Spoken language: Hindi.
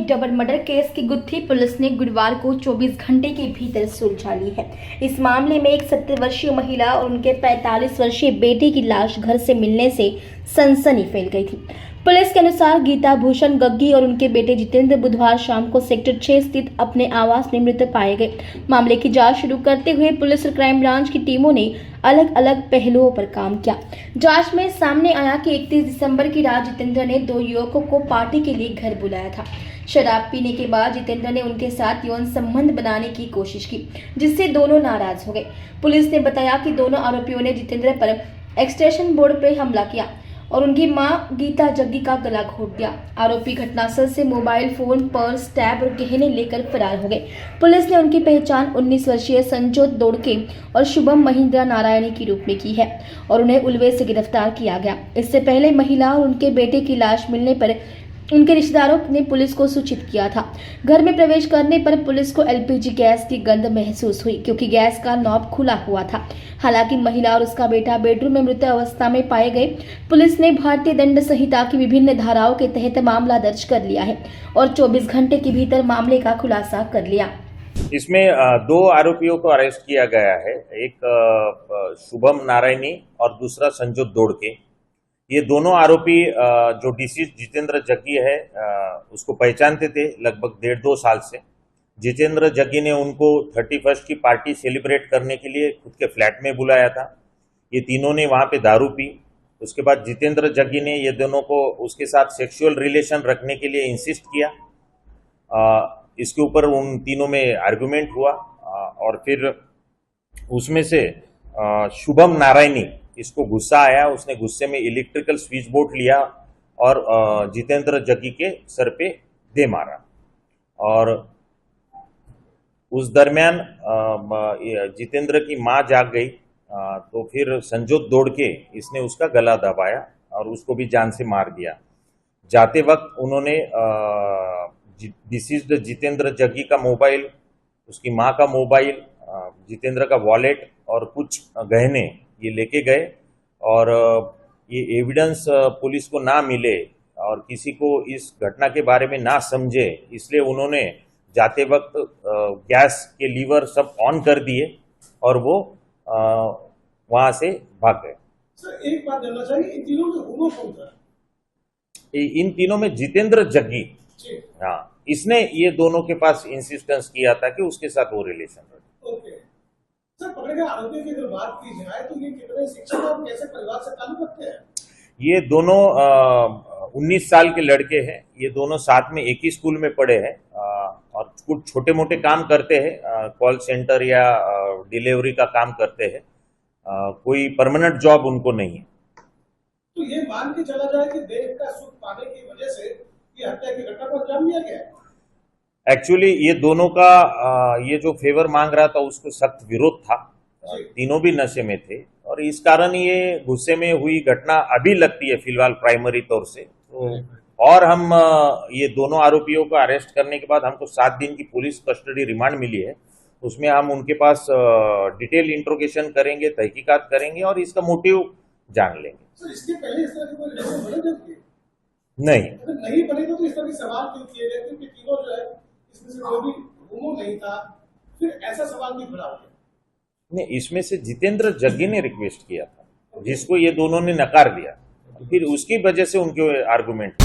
एक डबल मर्डर केस की गुत्थी पुलिस ने गुरुवार को 24 घंटे के भीतर सुलझा ली है। इस मामले में एक 70 वर्षीय महिला और उनके 45 वर्षीय बेटे की लाश घर से मिलने से सनसनी फैल गई थी। पुलिस के अनुसार गीता भूषण गग्गी और उनके बेटे जितेंद्र बुधवार शाम को सेक्टर 6 स्थित अपने आवास में मृत पाए गए। मामले की जांच शुरू करते हुए पुलिस और क्राइम ब्रांच की टीमों ने अलग अलग पहलुओं पर काम किया। जांच में सामने आया कि 31 दिसंबर की रात जितेंद्र ने 2 युवकों को पार्टी के लिए घर बुलाया था। शराब पीने के बाद जितेंद्र ने उनके साथ यौन संबंध बनाने की कोशिश की, जिससे दोनों नाराज हो गए। पुलिस ने बताया कि दोनों आरोपियों ने जितेंद्र पर एक्सटेंशन बोर्ड पर हमला किया और उनकी मां गीता जग्गी का गला घोट दिया। आरोपी घटनास्थल से मोबाइल फोन, पर्स, टैब और गहने लेकर फरार हो गए। पुलिस ने उनकी पहचान 19 वर्षीय संजोत दोड़के और शुभम महिंद्रा नारायणी के रूप में की है और उन्हें उलवे से गिरफ्तार किया गया। इससे पहले महिला और उनके बेटे की लाश मिलने पर उनके रिश्तेदारों ने पुलिस को सूचित किया था। घर में प्रवेश करने पर पुलिस को एलपीजी गैस की गंध महसूस हुई, क्योंकि गैस का नॉब खुला हुआ था। हालांकि महिला और उसका बेटा बेडरूम में मृत अवस्था में पाए गए। पुलिस ने भारतीय दंड संहिता की विभिन्न धाराओं के तहत मामला दर्ज कर लिया है और 24 घंटे के भीतर मामले का खुलासा कर लिया। इसमें 2 आरोपियों को अरेस्ट किया गया है, एक शुभम नारायणी और दूसरा संजोत दोड़के। ये दोनों आरोपी जो डिसीज जितेंद्र जग्गी है उसको पहचानते थे लगभग 1.5-2 साल से। जितेंद्र जग्गी ने उनको 31st की पार्टी सेलिब्रेट करने के लिए खुद के फ्लैट में बुलाया था। ये तीनों ने वहाँ पे दारू पी। उसके बाद जितेंद्र जग्गी ने ये दोनों को उसके साथ सेक्सुअल रिलेशन रखने के लिए इंसिस्ट किया। इसके ऊपर उन तीनों में आर्गुमेंट हुआ और फिर उसमें से शुभम नारायणी इसको गुस्सा आया। उसने गुस्से में इलेक्ट्रिकल स्विच बोर्ड लिया और जितेंद्र जग्गी के सर पे दे मारा और उस दरमियान जितेंद्र की मां जाग गई। तो फिर संजोत दोड़के इसने उसका गला दबाया और उसको भी जान से मार दिया। जाते वक्त उन्होंने डिसीज्ड जितेंद्र जग्गी का मोबाइल, उसकी मां का मोबाइल, जितेंद्र का वॉलेट और कुछ गहने ये लेके गए और ये एविडेंस पुलिस को ना मिले और किसी को इस घटना के बारे में ना समझे, इसलिए उन्होंने जाते वक्त गैस के लीवर सब ऑन कर दिए और वो वहां से भाग गए। सर, एक बात जानना चाहिए, इन तीनों में गुनो कौन था? इन तीनों में जितेंद्र जग्गी, हाँ, इसने ये दोनों के पास इंसिस्टेंस किया था कि उसके साथ वो रिलेशन रहे। ओके सर, पकड़े गए आरोपियों की अगर बात की जाए तो ये कितने शिक्षक और कैसे परिवार से ताल्लुक रखते हैं? ये दोनों 19 साल के लड़के हैं। ये दोनों साथ में एक ही स्कूल में पढ़े हैं और कुछ छोटे मोटे काम करते हैं, कॉल सेंटर या डिलीवरी का काम करते हैं। कोई परमानेंट जॉब उनको नहीं है। तो ये मान के चला जाए कि देश का सुख पाने की वजह से ये हत्या की घटना को अंजाम दिया गया है। एक्चुअली ये दोनों का ये जो फेवर मांग रहा था उसको सख्त विरोध था। तीनों भी नशे में थे और इस कारण ये गुस्से में हुई घटना अभी लगती है फिलहाल प्राइमरी तौर से। और हम ये दोनों आरोपियों को अरेस्ट करने के बाद हमको 7 दिन की पुलिस कस्टडी रिमांड मिली है। उसमें हम उनके पास डिटेल इंट्रोगेशन करेंगे, तहकीकात करेंगे और इसका मोटिव जान लेंगे। सर, इसके पहले इस तरह के कोई रिलेशन बने थे? नहीं, अगर नहीं बने तो इस तरह के सवाल क्यों किए गए थे कि तीनों जो है इसमें से कोई भी गुमो नहीं था, फिर ऐसा सवाल भी खड़ा हो गया? नहीं, इसमें से जितेंद्र जग्गी ने रिक्वेस्ट किया था जिसको ये दोनों ने नकार दिया, फिर उसकी वजह से उनके आर्गुमेंट